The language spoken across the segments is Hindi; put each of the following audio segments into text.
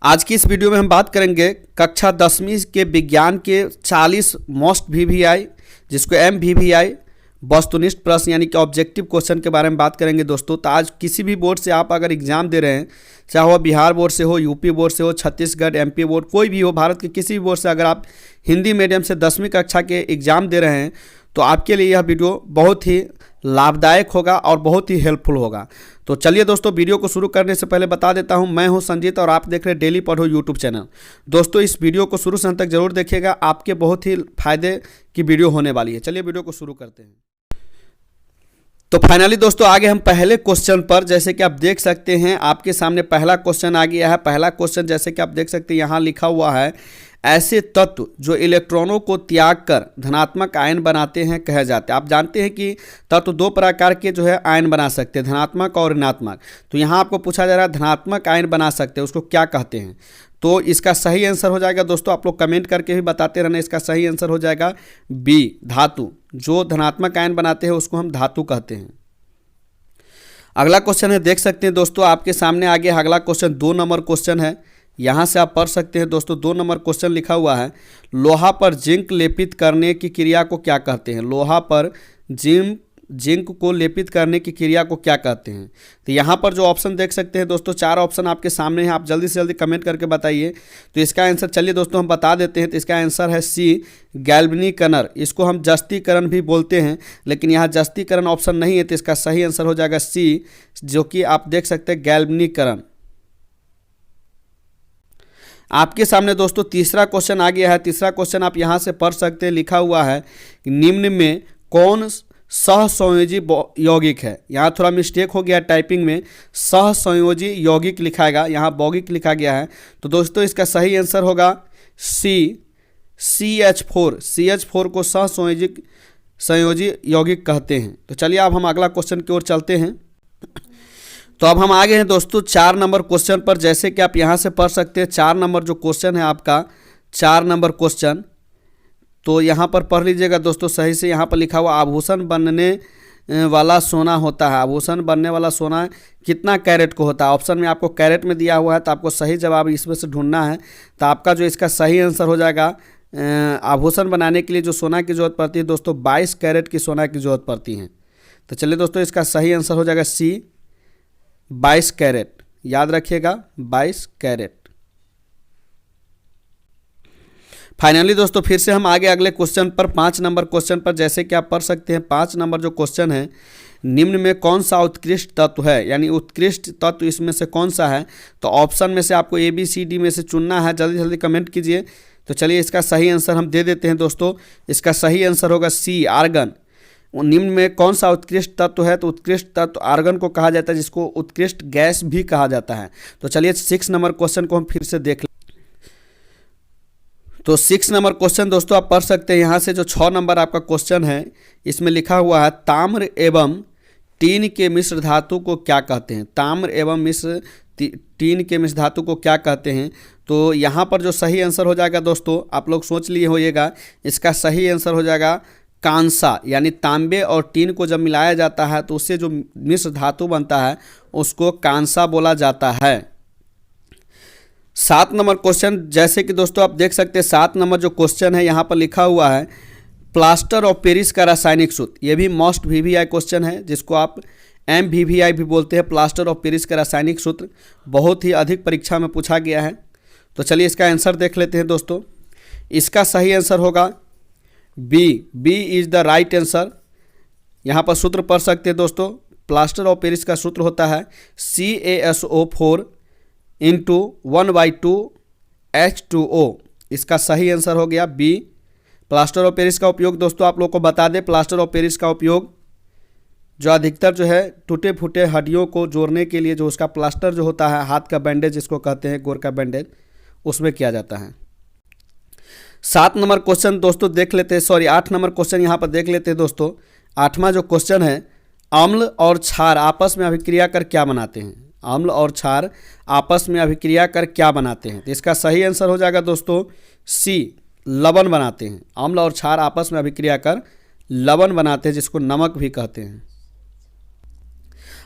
आज की इस वीडियो में हम बात करेंगे कक्षा 10वीं के विज्ञान के 40 मोस्ट वीवीआई जिसको MVVI वस्तुनिष्ठ प्रश्न यानी कि ऑब्जेक्टिव क्वेश्चन के बारे में बात करेंगे दोस्तों। तो आज किसी भी बोर्ड से आप अगर एग्जाम दे रहे हैं, चाहे वह बिहार बोर्ड से हो, यूपी बोर्ड से हो, छत्तीसगढ़ MP बोर्ड, कोई भी हो, भारत के किसी भी बोर्ड से अगर आप हिंदी मीडियम से 10वीं कक्षा के एग्ज़ाम दे रहे हैं तो आपके लिए यह वीडियो बहुत ही लाभदायक होगा और बहुत ही हेल्पफुल होगा। तो चलिए दोस्तों, वीडियो को शुरू करने से पहले बता देता हूं, मैं हूं संजीत और आप देख रहे हैं डेली पढ़ो यूट्यूब चैनल। दोस्तों, इस वीडियो को शुरू से अंत तक जरूर देखिएगा, आपके बहुत ही फायदे की वीडियो होने वाली है। चलिए वीडियो को शुरू करते हैं। तो फाइनली दोस्तों आगे हम पहले क्वेश्चन पर, जैसे कि आप देख सकते हैं आपके सामने पहला क्वेश्चन आ गया है। पहला क्वेश्चन जैसे कि आप देख सकते हैं यहाँ लिखा हुआ है, ऐसे तत्व जो इलेक्ट्रॉनों को त्याग कर धनात्मक आयन बनाते हैं कहे जाते हैं। आप जानते हैं कि तत्व दो प्रकार के जो है आयन बना सकते हैं, धनात्मक और ऋणात्मक। तो यहाँ आपको पूछा जा रहा है धनात्मक आयन बना सकते हैं, उसको क्या कहते हैं। तो इसका सही आंसर हो जाएगा दोस्तों, आप लोग कमेंट करके भी बताते रहना। इसका सही आंसर हो जाएगा B, धातु। जो धनात्मक आयन बनाते हैं उसको हम धातु कहते हैं। अगला क्वेश्चन है, देख सकते हैं दोस्तों आपके सामने आगे अगला क्वेश्चन 2 नंबर क्वेश्चन है। यहाँ से आप पढ़ सकते हैं दोस्तों, 2 नंबर क्वेश्चन लिखा हुआ है, लोहा पर जिंक लेपित करने की क्रिया को क्या कहते हैं। लोहा पर जिंक को लेपित करने की क्रिया को क्या कहते हैं। तो यहाँ पर जो ऑप्शन देख सकते हैं दोस्तों, 4 ऑप्शन आपके सामने हैं, आप जल्दी से जल्दी कमेंट करके बताइए। तो इसका आंसर चलिए दोस्तों हम बता देते हैं। तो इसका आंसर है C, गैल्वेनीकरण। इसको हम जस्तीकरण भी बोलते हैं, लेकिन यहाँ जस्तीकरण ऑप्शन नहीं है, तो इसका सही आंसर हो जाएगा C, जो कि आप देख सकते हैं गैल्वेनीकरण। आपके सामने दोस्तों तीसरा क्वेश्चन आ गया है। तीसरा क्वेश्चन आप यहाँ से पढ़ सकते हैं, लिखा हुआ है निम्न में कौन सहसंयोजी यौगिक है। यहाँ थोड़ा मिस्टेक हो गया टाइपिंग में, सहसंयोजी यौगिक लिखाएगा, यहाँ यौगिक लिखा गया है। तो दोस्तों इसका सही आंसर होगा C, CH4। CH4 को सहसंयोजी यौगिक कहते हैं। तो चलिए अब हम अगला क्वेश्चन की ओर चलते हैं। तो अब हम आ गए हैं दोस्तों 4 नंबर क्वेश्चन पर। जैसे कि आप यहाँ से पढ़ सकते हैं, 4 नंबर जो क्वेश्चन है आपका, 4 नंबर क्वेश्चन, तो यहाँ पर पढ़ लीजिएगा दोस्तों सही से। यहाँ पर लिखा हुआ आभूषण बनने वाला सोना होता है। आभूषण बनने वाला सोना कितना कैरेट को होता है। ऑप्शन में आपको कैरेट में दिया हुआ है, तो आपको सही जवाब इसमें से ढूंढना है। तो आपका जो इसका सही आंसर हो जाएगा, आभूषण बनाने के लिए जो सोना की जरूरत पड़ती है दोस्तों, 22 कैरेट की सोना की जरूरत पड़ती है। तो चलिए दोस्तों इसका सही आंसर हो जाएगा C, 22 कैरेट। याद रखिएगा 22 कैरेट। फाइनली दोस्तों फिर से हम आगे अगले क्वेश्चन पर, 5 नंबर क्वेश्चन पर। जैसे कि आप पढ़ सकते हैं 5 नंबर जो क्वेश्चन है, निम्न में कौन सा उत्कृष्ट तत्व है, यानी उत्कृष्ट तत्व इसमें से कौन सा है। तो ऑप्शन में से आपको ABCD में से चुनना है, जल्दी जल्दी कमेंट कीजिए। तो चलिए इसका सही आंसर हम दे देते हैं दोस्तों। इसका सही आंसर होगा C, आर्गन। निम्न में कौन सा उत्कृष्ट तत्व है, तो उत्कृष्ट तत्व आर्गन को कहा जाता है, जिसको उत्कृष्ट गैस भी कहा जाता है। तो चलिए 6 नंबर क्वेश्चन को हम फिर से देख लें। तो 6 नंबर क्वेश्चन दोस्तों आप पढ़ सकते हैं। यहाँ से जो 6 नंबर आपका क्वेश्चन है, इसमें लिखा हुआ है ताम्र एवं टीन के मिश्र धातु को क्या कहते हैं। ताम्र एवं टीन के मिश्र धातु को क्या कहते हैं। तो यहाँ पर जो सही आंसर हो जाएगा दोस्तों, आप लोग सोच लिए होइएगा, इसका सही आंसर हो जाएगा कांसा। यानी तांबे और टीन को जब मिलाया जाता है तो उससे जो मिश्र धातु बनता है उसको कांसा बोला जाता है। 7 नंबर क्वेश्चन, जैसे कि दोस्तों आप देख सकते हैं 7 नंबर जो क्वेश्चन है, यहाँ पर लिखा हुआ है प्लास्टर ऑफ पेरिस का रासायनिक सूत्र। ये भी मोस्ट VVI क्वेश्चन है, जिसको आप MVVI भी बोलते हैं। प्लास्टर ऑफ पेरिस का रासायनिक सूत्र बहुत ही अधिक परीक्षा में पूछा गया है। तो चलिए इसका आंसर देख लेते हैं दोस्तों। इसका सही आंसर होगा B is the right answer. यहाँ पर सूत्र पढ़ सकते हैं दोस्तों, प्लास्टर ऑफ पेरिस का सूत्र होता है CaSO4 × 1/2 H2O। इसका सही आंसर हो गया B। प्लास्टर ऑफ पेरिस का उपयोग दोस्तों आप लोग को बता दें, प्लास्टर ऑफ पेरिस का उपयोग जो अधिकतर जो है टूटे फूटे हड्डियों को जोड़ने के लिए, जो उसका प्लास्टर जो होता है, हाथ का बैंडेज जिसको कहते हैं, गोर का बैंडेज, उसमें किया जाता है। 7 नंबर क्वेश्चन दोस्तों देख लेते हैं, 8 नंबर क्वेश्चन यहाँ पर देख लेते हैं दोस्तों। 8वां जो क्वेश्चन है, अम्ल और क्षार आपस में अभिक्रिया कर क्या बनाते हैं। अम्ल और क्षार आपस में अभिक्रिया कर क्या बनाते हैं। तो इसका सही आंसर हो जाएगा दोस्तों C, लवण बनाते हैं। अम्ल और क्षार आपस में अभिक्रिया कर लवण बनाते हैं, जिसको नमक भी कहते हैं।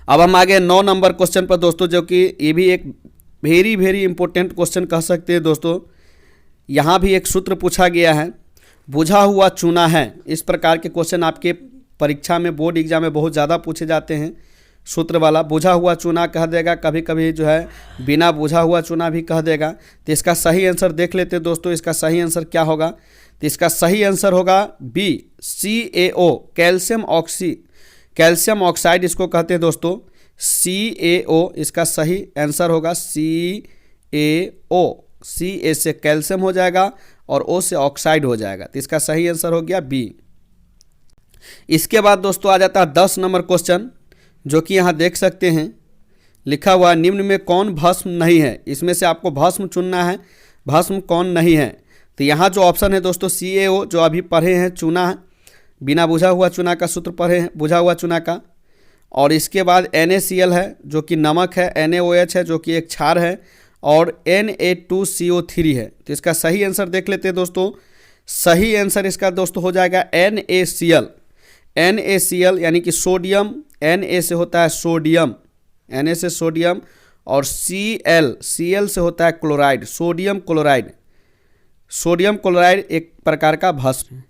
अब हम आ गए 9 नंबर क्वेश्चन पर दोस्तों, जो कि ये भी एक वेरी वेरी इंपॉर्टेंट क्वेश्चन कह सकते हैं दोस्तों। यहाँ भी एक सूत्र पूछा गया है, बुझा हुआ चूना है। इस प्रकार के क्वेश्चन आपके परीक्षा में, बोर्ड एग्जाम में बहुत ज़्यादा पूछे जाते हैं। सूत्र वाला बुझा हुआ चूना कह देगा, कभी कभी जो है बिना बुझा हुआ चूना भी कह देगा। तो इसका सही आंसर देख लेते हैं दोस्तों। इसका सही आंसर क्या होगा? तो इसका सही आंसर होगा बी, CaO, कैल्शियम ऑक्साइड इसको कहते हैं दोस्तों। CaO इसका सही आंसर होगा। CaO, C से कैल्शियम हो जाएगा और O से ऑक्साइड हो जाएगा। तो इसका सही आंसर हो गया बी। इसके बाद दोस्तों आ जाता है 10 नंबर क्वेश्चन, जो कि यहाँ देख सकते हैं लिखा हुआ, निम्न में कौन भस्म नहीं है? इसमें से आपको भस्म चुनना है, भस्म कौन नहीं है। तो यहाँ जो ऑप्शन है दोस्तों CaO, जो अभी पढ़े हैं, चूना है, बिना बुझा हुआ चूना का सूत्र पढ़े हैं, बुझा हुआ चूना का। और इसके बाद NaCl है जो कि नमक है, NaOH है जो कि एक क्षार है, और Na2CO3 है। तो इसका सही आंसर देख लेते हैं दोस्तों। सही आंसर इसका दोस्तों हो जाएगा NaCl। NaCl यानी कि सोडियम, Na से होता है सोडियम, Na से सोडियम, और Cl से होता है chloride, sodium chloride. Sodium chloride एक प्रकार का भस्म है।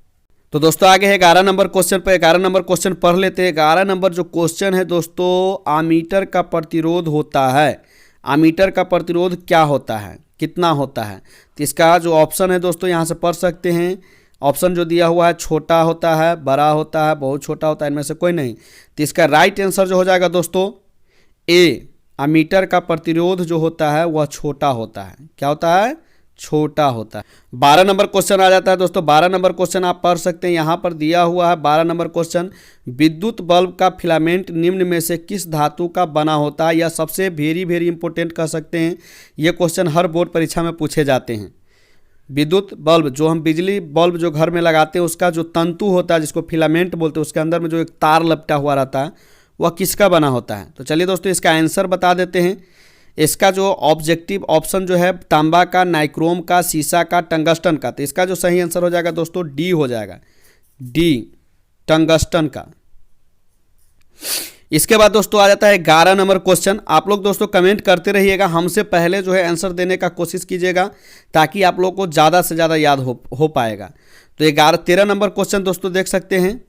तो दोस्तों आगे है 11 नंबर क्वेश्चन पर। 11 नंबर क्वेश्चन पढ़ लेते हैं। 11 नंबर जो क्वेश्चन है दोस्तों, आमीटर का प्रतिरोध होता है। आमीटर का प्रतिरोध क्या होता है, कितना होता है? तो इसका जो ऑप्शन है दोस्तों यहाँ से पढ़ सकते हैं। ऑप्शन जो दिया हुआ है, छोटा होता है, बड़ा होता है, बहुत छोटा होता है, इनमें से कोई नहीं। तो इसका राइट आंसर जो हो जाएगा दोस्तों ए, अमीटर का प्रतिरोध जो होता है वह छोटा होता है। क्या होता है? छोटा होता है। 12 नंबर क्वेश्चन आ जाता है दोस्तों। 12 नंबर क्वेश्चन आप पढ़ सकते हैं, यहाँ पर दिया हुआ है 12 नंबर क्वेश्चन, विद्युत बल्ब का फिलामेंट निम्न में से किस धातु का बना होता है? यह सबसे वेरी वेरी इंपॉर्टेंट कह सकते हैं। ये क्वेश्चन हर बोर्ड परीक्षा में पूछे जाते हैं। विद्युत बल्ब, जो हम बिजली बल्ब जो घर में लगाते हैं, उसका जो तंतु होता है जिसको फिलामेंट बोलते हैं, उसके अंदर में जो एक तार लपटा हुआ रहता है, वह किसका बना होता है? तो चलिए दोस्तों इसका आंसर बता देते हैं। इसका जो ऑब्जेक्टिव ऑप्शन जो है, तांबा का, नाइक्रोम का, सीसा का, टंगस्टन का। तो इसका जो सही आंसर हो जाएगा दोस्तों डी हो जाएगा, डी, टंगस्टन का। इसके बाद दोस्तों आ जाता है 11 नंबर क्वेश्चन। आप लोग दोस्तों कमेंट करते रहिएगा, हमसे पहले जो है आंसर देने का कोशिश कीजिएगा, ताकि आप लोग को ज़्यादा से ज़्यादा याद हो पाएगा। तो 13 नंबर क्वेश्चन दोस्तों देख सकते हैं,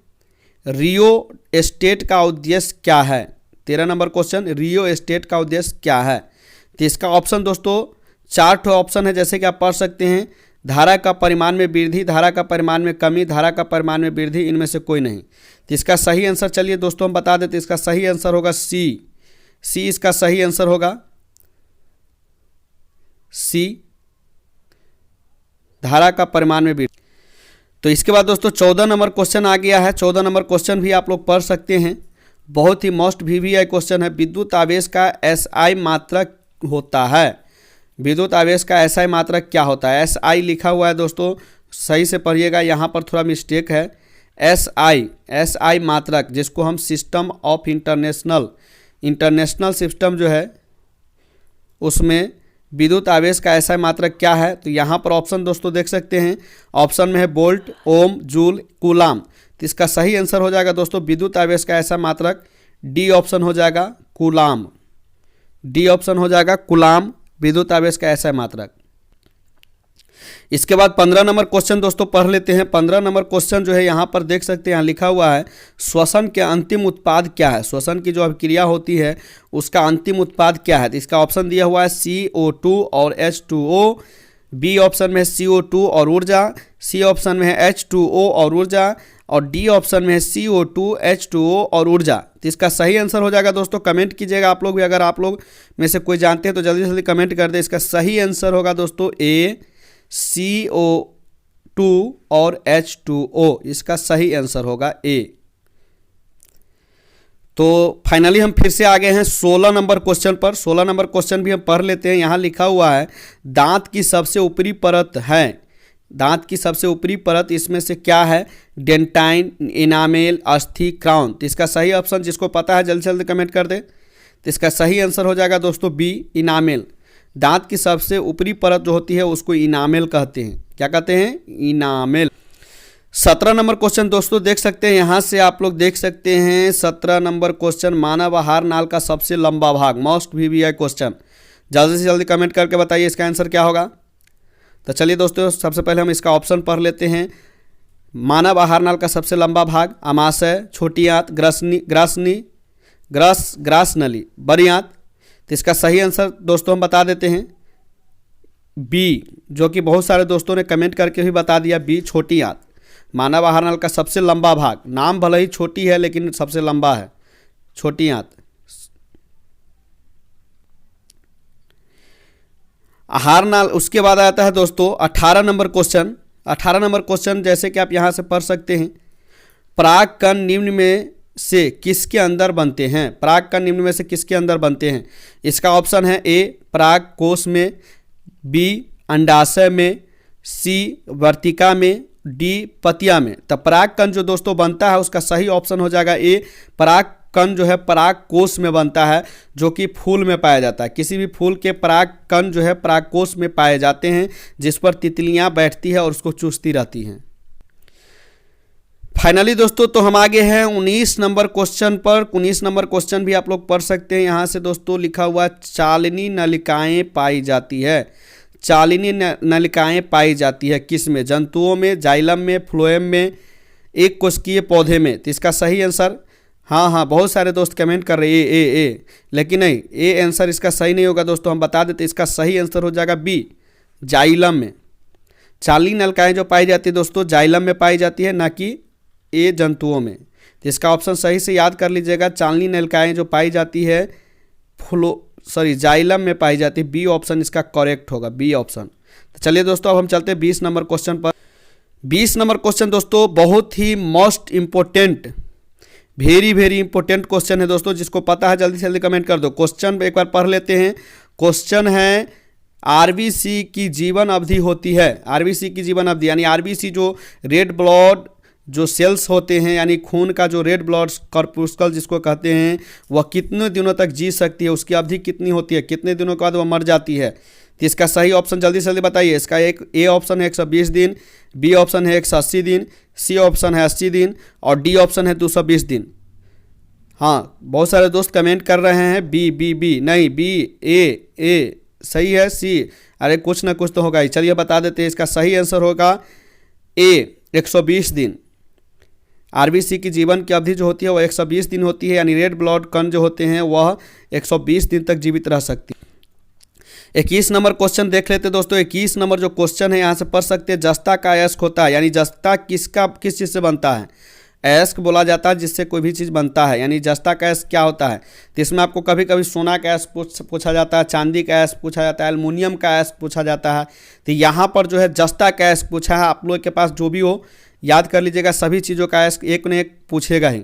रियो एस्टेट का उद्देश्य क्या है? 13 नंबर क्वेश्चन, रियो एस्टेट का उद्देश्य क्या है? तो इसका ऑप्शन दोस्तों 4 ऑप्शन है, जैसे कि आप पढ़ सकते हैं। धारा का परिमाण में वृद्धि, धारा का परिमाण में कमी, धारा का परिमाण में वृद्धि, इनमें से कोई नहीं। तो इसका सही आंसर चलिए दोस्तों हम बता देते हैं। इसका सही आंसर होगा सी, इसका सही आंसर होगा सी, धारा का परिमाण में वृद्धि। तो इसके बाद दोस्तों 14 नंबर क्वेश्चन आ गया है। 14 नंबर क्वेश्चन भी आप लोग पढ़ सकते हैं, बहुत ही मोस्ट VVI क्वेश्चन है। विद्युत आवेश का SI मात्रक होता है। विद्युत आवेश का SI मात्रक क्या होता है? SI लिखा हुआ है दोस्तों, सही से पढ़िएगा, यहाँ पर थोड़ा मिस्टेक है। SI मात्रक, जिसको हम सिस्टम ऑफ इंटरनेशनल सिस्टम जो है, उसमें विद्युत आवेश का SI मात्रक क्या है? तो यहाँ पर ऑप्शन दोस्तों देख सकते हैं। ऑप्शन में है वोल्ट, ओम, जूल, कूलाम। तो इसका सही आंसर हो जाएगा दोस्तों विद्युत आवेश का SI मात्रक डी ऑप्शन हो जाएगा, कूलाम। डी ऑप्शन हो जाएगा कूलाम, विद्युत आवेश का SI मात्रक। इसके बाद 15 नंबर क्वेश्चन दोस्तों पढ़ लेते हैं। 15 नंबर क्वेश्चन जो है यहाँ पर देख सकते हैं, यहाँ लिखा हुआ है, श्वसन के अंतिम उत्पाद क्या है? श्वसन की जो अभिक्रिया होती है उसका अंतिम उत्पाद क्या है? तो इसका ऑप्शन दिया हुआ है CO2 और H2O। बी ऑप्शन में है CO2 और ऊर्जा, सी ऑप्शन में है H2O और ऊर्जा, और डी ऑप्शन में है CO2, H2O और ऊर्जा। तो इसका सही आंसर हो जाएगा दोस्तों, कमेंट कीजिएगा आप लोग भी, अगर आप लोग में से कोई जानते हैं तो जल्दी जल्दी कमेंट कर दे। इसका सही आंसर होगा दोस्तों ए, CO2 और H2O, इसका सही आंसर होगा ए। तो फाइनली हम फिर से आ गए हैं 16 नंबर क्वेश्चन पर। 16 नंबर क्वेश्चन भी हम पढ़ लेते हैं। यहाँ लिखा हुआ है, दांत की सबसे ऊपरी परत है। दांत की सबसे ऊपरी परत इसमें से क्या है? डेंटाइन, इनामेल, अस्थि, क्राउन। तो इसका सही ऑप्शन जिसको पता है जल्दी से जल्दी कमेंट कर दे। तो इसका सही आंसर हो जाएगा दोस्तों बी, इनामेल। दांत की सबसे ऊपरी परत जो होती है उसको इनामेल कहते हैं। क्या कहते हैं? इनामेल। 17 नंबर क्वेश्चन दोस्तों देख सकते हैं, यहाँ से आप लोग देख सकते हैं 17 नंबर क्वेश्चन, मानव आहार नाल का सबसे लंबा भाग, मोस्ट VVI क्वेश्चन, जल्दी से जल्दी कमेंट करके बताइए इसका आंसर क्या होगा। तो चलिए दोस्तों, सबसे पहले हम इसका ऑप्शन पढ़ लेते हैं। मानव आहार नाल का सबसे लंबा भाग अमाशय, छोटी आंत, ग्रास नली, बड़ी आंत। तो इसका सही आंसर दोस्तों हम बता देते हैं बी, जो कि बहुत सारे दोस्तों ने कमेंट करके भी बता दिया बी, छोटी आंत। मानव आहार नाल का सबसे लंबा भाग, नाम भले ही छोटी है लेकिन सबसे लंबा है, छोटी आंत। आहार नाल, उसके बाद आता है दोस्तों 18 नंबर क्वेश्चन। 18 नंबर क्वेश्चन जैसे कि आप यहाँ से पढ़ सकते हैं, पराग कण निम्न में से किसके अंदर बनते हैं? पराग कण निम्न में से किसके अंदर बनते हैं? इसका ऑप्शन है ए, पराग कोश में, बी, अंडाशय में, सी, वर्तिका में, डी, पतिया में। तो पराग कण जो दोस्तों बनता है उसका सही ऑप्शन हो जाएगा ए, पराग कण जो है पराग कोश में बनता है, जो कि फूल में पाया जाता है। किसी भी फूल के पराग कण जो है पराग कोश में पाए जाते हैं, जिस पर तितलियां बैठती है और उसको चूसती रहती हैं। फाइनली दोस्तों तो हम आगे हैं 19 नंबर क्वेश्चन पर। 19 नंबर क्वेश्चन भी आप लोग पढ़ सकते हैं। यहाँ से दोस्तों लिखा हुआ चालिनी नलिकाएं पाई जाती है। चालिनी नलिकाएं पाई जाती है किस में? जंतुओं में, जाइलम में, फ्लोएम में, एक कोशिकीय पौधे में। तो इसका सही आंसर, हाँ, बहुत सारे दोस्त कमेंट कर रहे हैं ए, लेकिन नहीं, ए आंसर इसका सही नहीं होगा दोस्तों। हम बता देते इसका सही आंसर हो जाएगा बी, जाइलम में। चालिनी नलिकाएं जो पाई जाती है दोस्तों जाइलम में पाई जाती है, ना कि ए जंतुओं में। तो इसका ऑप्शन सही से याद कर लीजिएगा, चालिनी नलिकाएं जो पाई जाती है जाइलम में पाई जाती है। बी ऑप्शन इसका करेक्ट होगा, बी ऑप्शन। तो चलिए दोस्तों अब हम चलते हैं 20 नंबर क्वेश्चन पर। 20 नंबर क्वेश्चन दोस्तों बहुत ही most important, very important question है दोस्तों। जिसको पता है जल्दी से जल्दी कमेंट कर दो। क्वेश्चन एक बार पढ़ लेते हैं। क्वेश्चन है आरबीसी की जीवन अवधि होती है। आरबीसी की जीवन अवधि यानी आरबीसी जो रेड ब्लड जो सेल्स होते हैं, यानी खून का जो रेड ब्लड कॉर्पुस्कल जिसको कहते हैं, वह कितने दिनों तक जी सकती है, उसकी अवधि कितनी होती है, कितने दिनों के बाद वह मर जाती है। तो इसका सही ऑप्शन जल्दी से जल्दी बताइए। इसका एक ए ऑप्शन है 120 दिन, बी ऑप्शन है 180 दिन, सी ऑप्शन है 80 दिन और डी ऑप्शन है 220 दिन। हाँ, बहुत सारे दोस्त कमेंट कर रहे हैं बी नहीं, बी ए सही है, सी अरे कुछ ना कुछ तो होगा ही। चलिए बता देते हैं, इसका सही आंसर होगा ए, 120 दिन। आरबीसी की जीवन की अवधि जो होती है वह 120 दिन होती है, यानी रेड ब्लड कण जो होते हैं वह 120 दिन तक जीवित रह सकती है। 21 नंबर क्वेश्चन देख लेते हैं दोस्तों। 21 नंबर जो क्वेश्चन है यहाँ से पढ़ सकते हैं, जस्ता का अयस्क होता है, यानी जस्ता किस चीज़ से बनता है? अयस्क बोला जाता है जिससे कोई भी चीज़ बनता है, यानी जस्ता का अयस्क क्या होता है? तो इसमें आपको कभी कभी सोना का अयस्क पूछा जाता है, चांदी का अयस्क पूछा जाता है, एल्युमिनियम का अयस्क पूछा जाता है। तो यहाँ पर जो है जस्ता का अयस्क पूछा है। आप लोग के पास जो भी हो याद कर लीजिएगा, सभी चीज़ों का अयस्क एक न एक पूछेगा ही।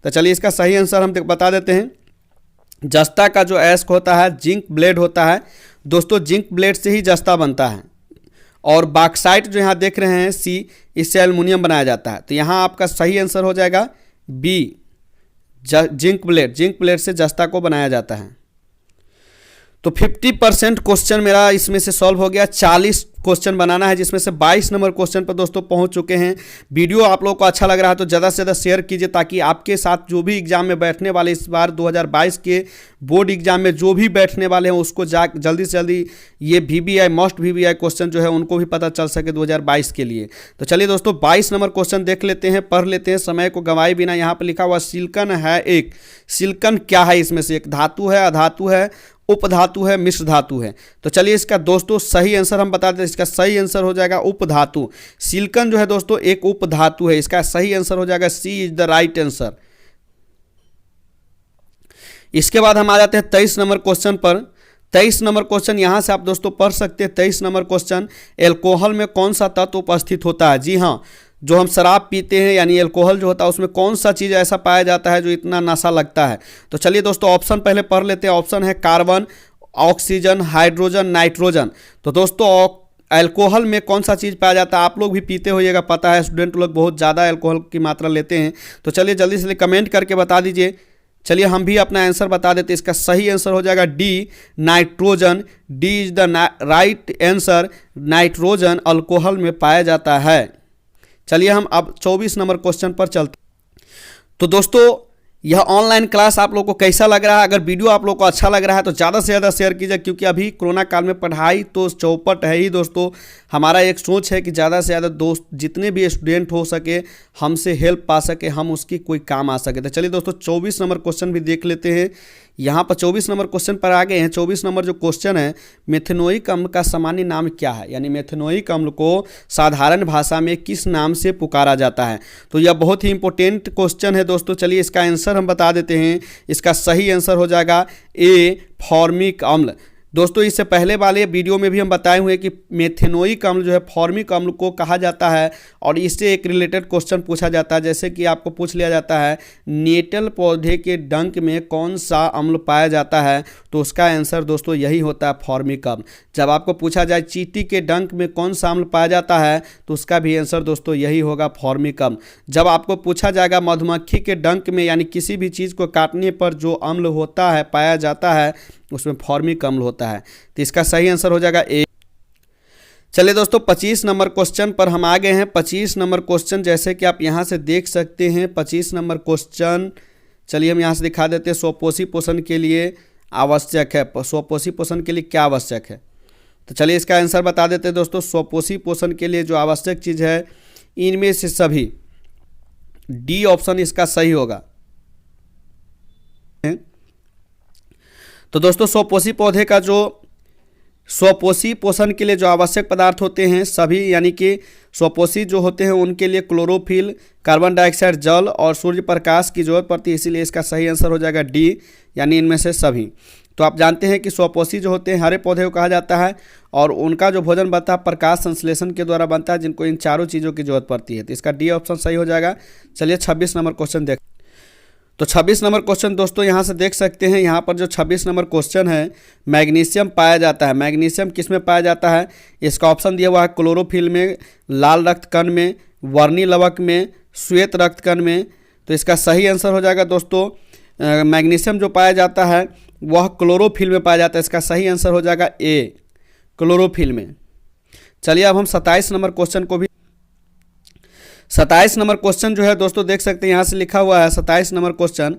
तो चलिए इसका सही आंसर हम बता देते हैं। जस्ता का जो अयस्क होता है जिंक ब्लेड होता है दोस्तों, जिंक ब्लेड से ही जस्ता बनता है। और बॉक्साइट जो यहाँ देख रहे हैं सी, इससे एल्युमिनियम बनाया जाता है। तो यहाँ आपका सही आंसर हो जाएगा बी, जिंक ब्लेड से जस्ता को बनाया जाता है। तो 50% क्वेश्चन मेरा इसमें से सॉल्व हो गया। 40 क्वेश्चन बनाना है, जिसमें से 22 नंबर क्वेश्चन पर दोस्तों पहुंच चुके हैं। वीडियो आप लोगों को अच्छा लग रहा है तो ज़्यादा से ज़्यादा शेयर कीजिए, ताकि आपके साथ जो भी एग्जाम में बैठने वाले, इस बार 2022 के बोर्ड एग्जाम में जो भी बैठने वाले हैं, उसको जल्दी से जल्दी ये VBI मोस्ट VBI क्वेश्चन जो है उनको भी पता चल सके 2022 के लिए। तो चलिए दोस्तों 22 नंबर क्वेश्चन देख लेते हैं, पढ़ लेते हैं समय को गंवाए बिना। यहाँ पर लिखा हुआ सिलिकॉन है एक। सिलिकॉन क्या है? इसमें से एक धातु है, अधातु है, उपधातु है, मिश्र धातु है। तो चलिए इसका दोस्तों सही आंसर हम बता दें। इसका सही आंसर हो जाएगा उपधातु। सिलिकॉन जो है दोस्तों एक उपधातु है। इसका सही आंसर हो जाएगा सी इज द राइट आंसर। इसके बाद हम आ जाते हैं 23 नंबर क्वेश्चन पर। 23 नंबर क्वेश्चन यहां से आप दोस्तों पढ़ सकते हैं। 23 नंबर क्वेश्चन, एल्कोहल में कौन सा तत्व उपस्थित होता है? जी हाँ, जो हम शराब पीते हैं यानी एल्कोहल जो होता है उसमें कौन सा चीज़ ऐसा पाया जाता है जो इतना नशा लगता है? तो चलिए दोस्तों ऑप्शन पहले पढ़ लेते हैं। ऑप्शन है कार्बन, ऑक्सीजन, हाइड्रोजन, नाइट्रोजन। तो दोस्तों एल्कोहल में कौन सा चीज़ पाया जाता है? आप लोग भी पीते होइएगा, पता है स्टूडेंट लोग बहुत ज़्यादा एल्कोहल की मात्रा लेते हैं। तो चलिए जल्दी से कमेंट करके बता दीजिए। चलिए हम भी अपना आंसर बता देते हैं। इसका सही आंसर हो जाएगा D, nitrogen. D is the right answer. Nitrogen alcohol में पाया जाता है। चलिए हम अब 24 नंबर क्वेश्चन पर चलते। तो दोस्तों यह ऑनलाइन क्लास आप लोग को कैसा लग रहा है। अगर वीडियो आप लोग को अच्छा लग रहा है तो ज़्यादा से ज़्यादा शेयर कीजिए, क्योंकि अभी कोरोना काल में पढ़ाई तो चौपट है ही दोस्तों। हमारा एक सोच है कि ज़्यादा से ज़्यादा दोस्त जितने भी स्टूडेंट हो सके हमसे हेल्प पा सके, हम उसकी कोई काम आ सके। तो चलिए दोस्तों 24 नंबर क्वेश्चन भी देख लेते हैं। यहाँ पर 24 नंबर क्वेश्चन पर आ गए हैं। 24 नंबर जो क्वेश्चन है, मेथनोइक अम्ल का सामान्य नाम क्या है, यानी मेथनोइक अम्ल को साधारण भाषा में किस नाम से पुकारा जाता है। तो यह बहुत ही इंपॉर्टेंट क्वेश्चन है दोस्तों। चलिए इसका आंसर हम बता देते हैं। इसका सही आंसर हो जाएगा ए, फॉर्मिक अम्ल। दोस्तों इससे पहले वाले वीडियो में भी हम बताए हुए कि मेथनोइक अम्ल जो है फॉर्मिक अम्ल को कहा जाता है, और इससे एक रिलेटेड क्वेश्चन पूछा जाता है। जैसे कि आपको पूछ लिया जाता है नेटल पौधे के डंक में कौन सा अम्ल पाया जाता है, तो उसका आंसर दोस्तों यही होता है फॉर्मिक अम्ल। जब आपको पूछा जाए चींटी के डंक में कौन सा अम्ल पाया जाता है, तो उसका भी आंसर दोस्तों यही होगा फॉर्मिक अम्ल। जब आपको पूछा जाएगा मधुमक्खी के डंक में, यानी किसी भी चीज़ को काटने पर जो अम्ल होता है पाया जाता है, उसमें फॉर्मिक अम्ल होता है। तो इसका सही आंसर हो जाएगा ए। चलिए दोस्तों 25 नंबर क्वेश्चन पर हम आ गए हैं। 25 नंबर क्वेश्चन जैसे कि आप यहाँ से देख सकते हैं 25 नंबर क्वेश्चन, चलिए हम यहाँ से दिखा देते हैं। स्वपोषी पोषण के लिए आवश्यक है, स्वपोषी पोषण के लिए क्या आवश्यक है, तो चलिए इसका आंसर बता देते हैं दोस्तों। स्वपोषी पोषण के लिए जो आवश्यक चीज़ है इनमें से सभी, डी ऑप्शन इसका सही होगा। तो दोस्तों स्वपोषी पौधे का जो स्वपोषी पोषण के लिए जो आवश्यक पदार्थ होते हैं सभी, यानी कि स्वपोषी जो होते हैं उनके लिए क्लोरोफिल, कार्बन डाइऑक्साइड, जल और सूर्य प्रकाश की जरूरत पड़ती है, इसीलिए इसका सही आंसर हो जाएगा डी, यानी इनमें से सभी। तो आप जानते हैं कि स्वपोषी जो होते हैं हरे पौधे को कहा जाता है, और उनका जो भोजन बनता है प्रकाश संश्लेषण के द्वारा बनता है, जिनको इन चारों चीज़ों की जरूरत पड़ती है। तो इसका डी ऑप्शन सही हो जाएगा। चलिए 26 नंबर क्वेश्चन देख। तो 26 नंबर क्वेश्चन दोस्तों यहाँ से देख सकते हैं। यहाँ पर जो 26 नंबर क्वेश्चन है, मैग्नीशियम पाया जाता है। मैग्नीशियम किस में पाया जाता है, इसका ऑप्शन दिया हुआ है क्लोरोफिल में, लाल रक्त कण में, वर्णी लवक में, श्वेत रक्त कण में। तो इसका सही आंसर हो जाएगा दोस्तों मैग्नीशियम जो पाया जाता है वह क्लोरोफिल में पाया जाता है। इसका सही आंसर हो जाएगा ए, क्लोरोफिल में। चलिए अब हम 27 नंबर क्वेश्चन को भी, 27 नंबर क्वेश्चन जो है दोस्तों देख सकते हैं यहाँ से लिखा हुआ है 27 नंबर क्वेश्चन,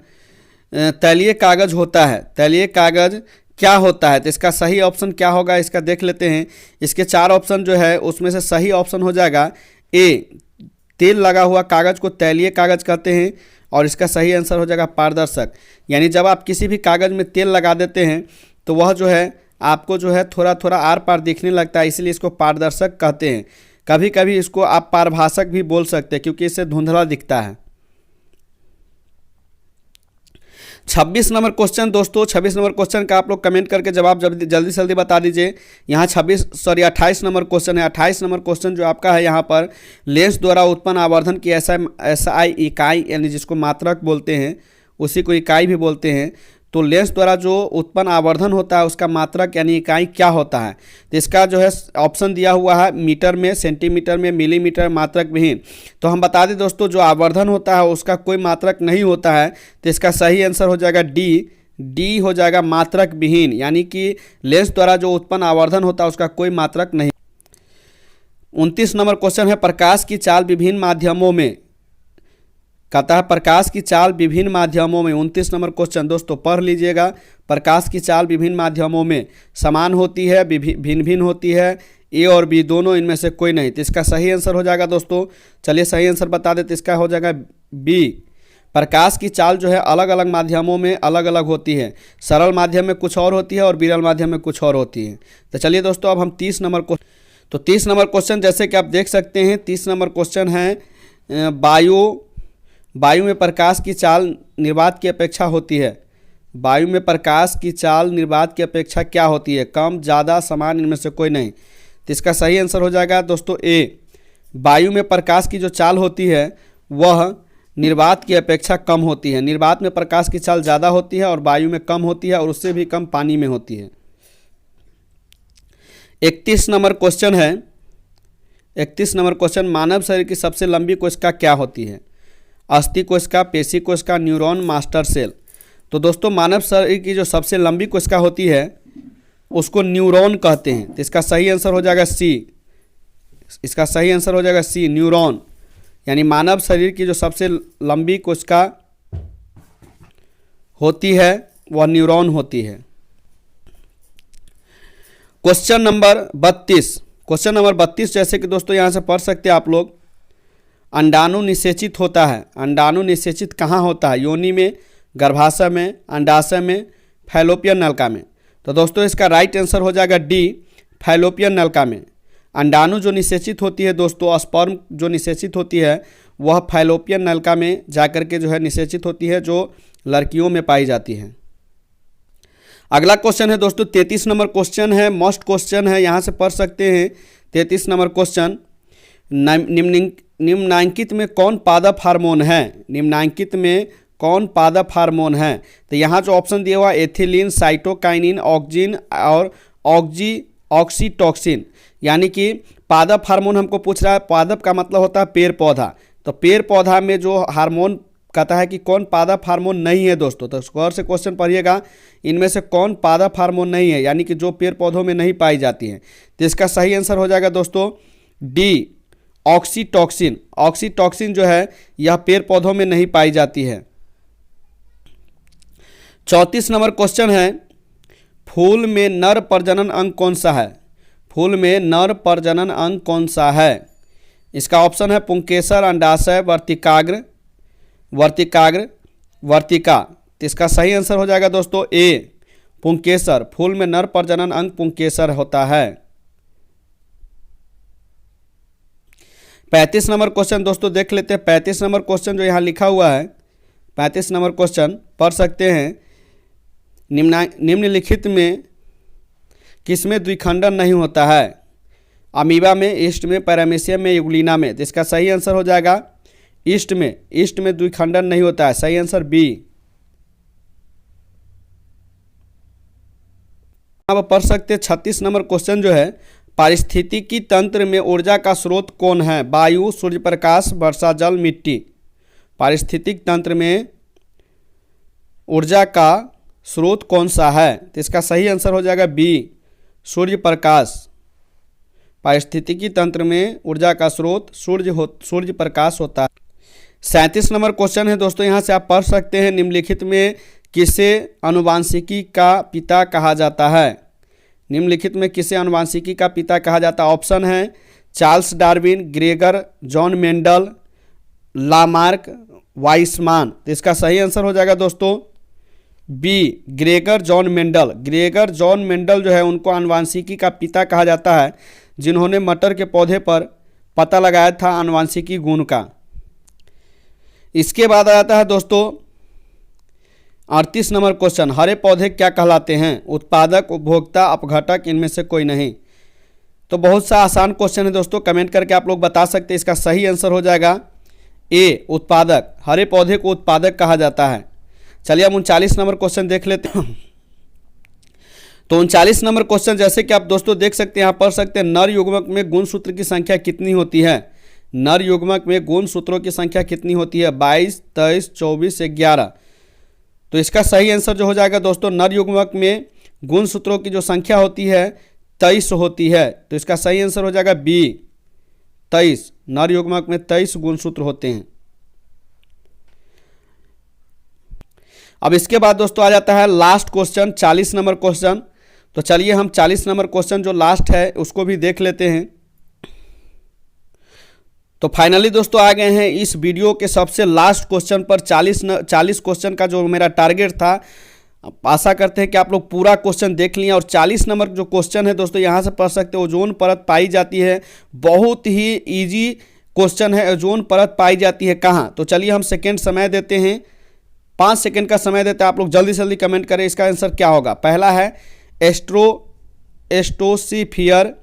तैलीय कागज होता है। तैलीय कागज क्या होता है, तो इसका सही ऑप्शन क्या होगा, इसका देख लेते हैं। इसके 4 ऑप्शन जो है उसमें से सही ऑप्शन हो जाएगा ए, तेल लगा हुआ कागज को तैलीय कागज कहते हैं, और इसका सही आंसर हो जाएगा पारदर्शक। यानी जब आप किसी भी कागज में तेल लगा देते हैं तो वह जो है आपको जो है थोड़ा थोड़ा आर पार दिखने लगता है, इसलिए इसको पारदर्शक कहते हैं। कभी कभी इसको आप पारभाषक भी बोल सकते हैं, क्योंकि इससे धुंधला दिखता है। 26 नंबर क्वेश्चन दोस्तों, 26 नंबर क्वेश्चन का आप लोग कमेंट करके जवाब जल्दी से जल्दी बता दीजिए। यहाँ 28 नंबर क्वेश्चन है। 28 नंबर क्वेश्चन जो आपका है यहाँ पर, लेंस द्वारा उत्पन्न आवर्धन की एसआई इकाई, यानी जिसको मात्रक बोलते हैं उसी को इकाई भी बोलते हैं। तो लेंस द्वारा जो उत्पन्न आवर्धन होता है उसका मात्रक यानी इकाई क्या होता है, तो इसका जो है ऑप्शन दिया हुआ है मीटर में, सेंटीमीटर में, मिलीमीटर, मात्रक विहीन। तो हम बता दें दोस्तों जो आवर्धन होता है उसका कोई मात्रक नहीं होता है, तो इसका सही आंसर हो जाएगा डी हो जाएगा मात्रक विहीन, यानी कि लेंस द्वारा जो उत्पन्न आवर्धन होता है उसका कोई मात्रक नहीं। 29 नंबर क्वेश्चन है, प्रकाश की चाल विभिन्न माध्यमों में, कहता है प्रकाश की चाल विभिन्न माध्यमों में। 29 नंबर क्वेश्चन दोस्तों पढ़ लीजिएगा। प्रकाश की चाल विभिन्न माध्यमों में समान होती है, भिन्न भिन्न होती है, ए और बी दोनों, इनमें से कोई नहीं। तो इसका सही आंसर हो जाएगा दोस्तों, चलिए सही आंसर बता देते, इसका हो जाएगा बी। प्रकाश की चाल जो है अलग अलग माध्यमों में अलग अलग होती है, सरल माध्यम में कुछ और होती है और विरल माध्यम में कुछ और होती है। तो चलिए दोस्तों अब हम 30 नंबर क्वेश्चन, तो 30 नंबर क्वेश्चन जैसे कि आप देख सकते हैं 30 नंबर क्वेश्चन है वायु में प्रकाश की चाल निर्वात की अपेक्षा होती है। वायु में प्रकाश की चाल निर्वात की अपेक्षा क्या होती है, कम, ज़्यादा, समान, इनमें से कोई नहीं। तो इसका सही आंसर हो जाएगा दोस्तों ए, वायु में प्रकाश की जो चाल होती है वह निर्वात की अपेक्षा कम होती है। निर्वात में प्रकाश की चाल ज़्यादा होती है और वायु में कम होती है, और उससे भी कम पानी में होती है। 31 नंबर क्वेश्चन है। 31 नंबर क्वेश्चन, मानव शरीर की सबसे लंबी कोशिका क्या होती है, अस्थि कोशिका, पेशी कोशिका, न्यूरॉन, मास्टर सेल। तो दोस्तों मानव शरीर की जो सबसे लंबी कोशिका होती है उसको न्यूरॉन कहते हैं। तो इसका सही आंसर हो जाएगा सी, इसका सही आंसर हो जाएगा सी, न्यूरॉन। यानी मानव शरीर की जो सबसे लंबी कोशिका होती है वह न्यूरॉन होती है। क्वेश्चन नंबर 32 जैसे कि दोस्तों यहाँ से पढ़ सकते हैं आप लोग, अंडाणु निषेचित होता है। अंडाणु निषेचित कहाँ होता है? योनि में, गर्भाशय में, अंडाशय में, फैलोपियन नलिका में। तो दोस्तों इसका राइट आंसर हो जाएगा डी, फैलोपियन नलिका में। अंडाणु जो निषेचित होती है दोस्तों, स्पर्म जो निषेचित होती है वह फैलोपियन नलिका में जाकर के जो है निषेचित होती है, जो लड़कियों में पाई जाती है। अगला क्वेश्चन है दोस्तों 33 नंबर क्वेश्चन है, मोस्ट क्वेश्चन है, यहाँ से पढ़ सकते हैं। 33 नंबर क्वेश्चन, निम्नांकित में कौन पादप हार्मोन है? निम्नांकित में कौन पादप हार्मोन है? तो यहाँ जो ऑप्शन दिया हुआ एथिलीन, साइटोकाइनिन, ऑक्जिन और ऑक्सीटॉक्सिन, यानी कि पादप हार्मोन हमको पूछ रहा है। पादप का मतलब होता है पेड़ पौधा, तो पेड़ पौधा में जो हार्मोन कहता है कि कौन पादप हार्मोन नहीं है दोस्तों, तो गौर से क्वेश्चन पढ़िएगा, इनमें से कौन पादप हार्मोन नहीं है, यानी कि जो पेड़ पौधों में नहीं पाई जाती है। तो इसका सही आंसर हो जाएगा दोस्तों डी, ऑक्सीटॉक्सिन। ऑक्सीटॉक्सिन जो है यह पेड़ पौधों में नहीं पाई जाती है। 34 नंबर क्वेश्चन है, फूल में नर प्रजनन अंग कौन सा है? फूल में नर प्रजनन अंग कौन सा है? इसका ऑप्शन है पुंकेसर, अंडाशय, वर्तिका। तो इसका सही आंसर हो जाएगा दोस्तों ए, पुंकेसर। फूल में नर प्रजनन अंग पुंकेसर होता है। 35 नंबर क्वेश्चन दोस्तों देख लेते हैं। 35 नंबर क्वेश्चन जो यहाँ लिखा हुआ है, 35 नंबर क्वेश्चन पढ़ सकते हैं। निम्नलिखित में किसमें द्विखंडन नहीं होता है? अमीबा में, ईस्ट में, पैरामीशियम में, यूग्लिना में। तो इसका सही आंसर हो जाएगा ईस्ट में द्विखंडन नहीं होता है। सही आंसर बी। अब पढ़ सकते हैं 36 नंबर क्वेश्चन जो है, पारिस्थितिकी तंत्र में ऊर्जा का स्रोत कौन है? वायु, सूर्य प्रकाश, वर्षा जल, मिट्टी। पारिस्थितिक तंत्र में ऊर्जा का स्रोत कौन सा है? तो इसका सही आंसर हो जाएगा बी, सूर्य प्रकाश। पारिस्थितिकी तंत्र में ऊर्जा का स्रोत सूर्य प्रकाश होता है। 37 नंबर क्वेश्चन है दोस्तों, यहाँ से आप पढ़ सकते हैं, निम्नलिखित में किसे आनुवांशिकी का पिता कहा जाता है? निम्नलिखित में किसे आनुवांशिकी का पिता कहा जाता है? ऑप्शन है Charles Darwin, Gregor John Mendel, Lamarck, Weismann. तो इसका सही आंसर हो जाएगा दोस्तों B, Gregor John Mendel. Gregor John Mendel जो है उनको आनुवांशिकी का पिता कहा जाता है, जिन्होंने मटर के पौधे पर पता लगाया था आनुवांशिकी गुण का। इसके बाद आ जाता है दोस्तों 38 नंबर क्वेश्चन, हरे पौधे क्या कहलाते हैं? उत्पादक, उपभोक्ता, अपघटक, इनमें से कोई नहीं। तो बहुत सा आसान क्वेश्चन है दोस्तों, कमेंट करके आप लोग बता सकते हैं। इसका सही आंसर हो जाएगा ए, उत्पादक। हरे पौधे को उत्पादक कहा जाता है। चलिए हम 39 नंबर क्वेश्चन देख लेते हैं। तो 39 नंबर क्वेश्चन जैसे कि आप दोस्तों देख सकते हैं, यहाँ पढ़ सकते हैं, नर युग्मक में गुणसूत्र की संख्या कितनी होती है? नर युग्मक में गुणसूत्रों की संख्या कितनी होती है? 22, 23, 24, 11। तो इसका सही आंसर जो हो जाएगा दोस्तों, नर युग्मक में गुणसूत्रों की जो संख्या होती है 23 होती है। तो इसका सही आंसर हो जाएगा बी, 23। नर युग्मक में 23 गुणसूत्र होते हैं। अब इसके बाद दोस्तों आ जाता है लास्ट क्वेश्चन, 40 नंबर क्वेश्चन। तो चलिए हम 40 नंबर क्वेश्चन जो लास्ट है उसको भी देख लेते हैं। तो फाइनली दोस्तों आ गए हैं इस वीडियो के सबसे लास्ट क्वेश्चन पर। 40 क्वेश्चन का जो मेरा टारगेट था, आशा करते हैं कि आप लोग पूरा क्वेश्चन देख लिए। और 40 नंबर जो क्वेश्चन है दोस्तों, यहाँ से पढ़ सकते हो, ओजोन परत पाई जाती है। बहुत ही इजी क्वेश्चन है, ओजोन परत पाई जाती है कहाँ? तो चलिए हम सेकेंड समय देते हैं, 5 सेकेंड का समय देते हैं। आप लोग जल्दी से जल्दी कमेंट करें इसका आंसर क्या होगा। पहला है एस्ट्रोस्फीयर,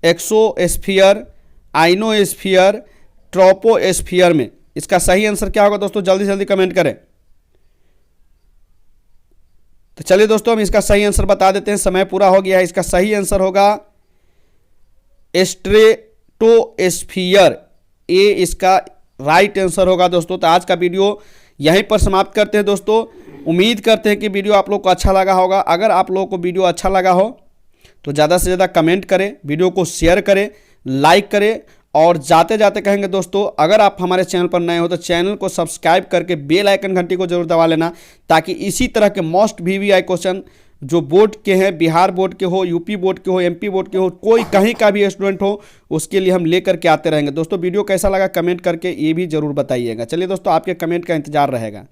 एक्सोस्फीयर, आइनोस्फीयर, ट्रोपोस्फीयर में। इसका सही आंसर क्या होगा दोस्तों? जल्दी से जल्दी कमेंट करें। तो चलिए दोस्तों हम इसका सही आंसर बता देते हैं, समय पूरा हो गया है। इसका सही आंसर होगा स्ट्रेटोस्फीयर, ये इसका राइट आंसर होगा दोस्तों। तो आज का वीडियो यहीं पर समाप्त करते हैं दोस्तों। उम्मीद करते हैं कि वीडियो आप लोग को अच्छा लगा होगा। अगर आप लोगों को वीडियो अच्छा लगा हो तो ज़्यादा से ज़्यादा कमेंट करें, वीडियो को शेयर करें, लाइक करें और जाते जाते कहेंगे दोस्तों, अगर आप हमारे चैनल पर नए हो तो चैनल को सब्सक्राइब करके बेल आइकन घंटी को जरूर दबा लेना, ताकि इसी तरह के मोस्ट VVI क्वेश्चन जो बोर्ड के हैं, बिहार बोर्ड के हो, यूपी बोर्ड के हो, MP बोर्ड के हो, कोई कहीं का भी स्टूडेंट हो, उसके लिए हम लेकर के आते रहेंगे। दोस्तों वीडियो कैसा लगा कमेंट करके ये भी जरूर बताइएगा। चलिए दोस्तों, आपके कमेंट का इंतजार रहेगा।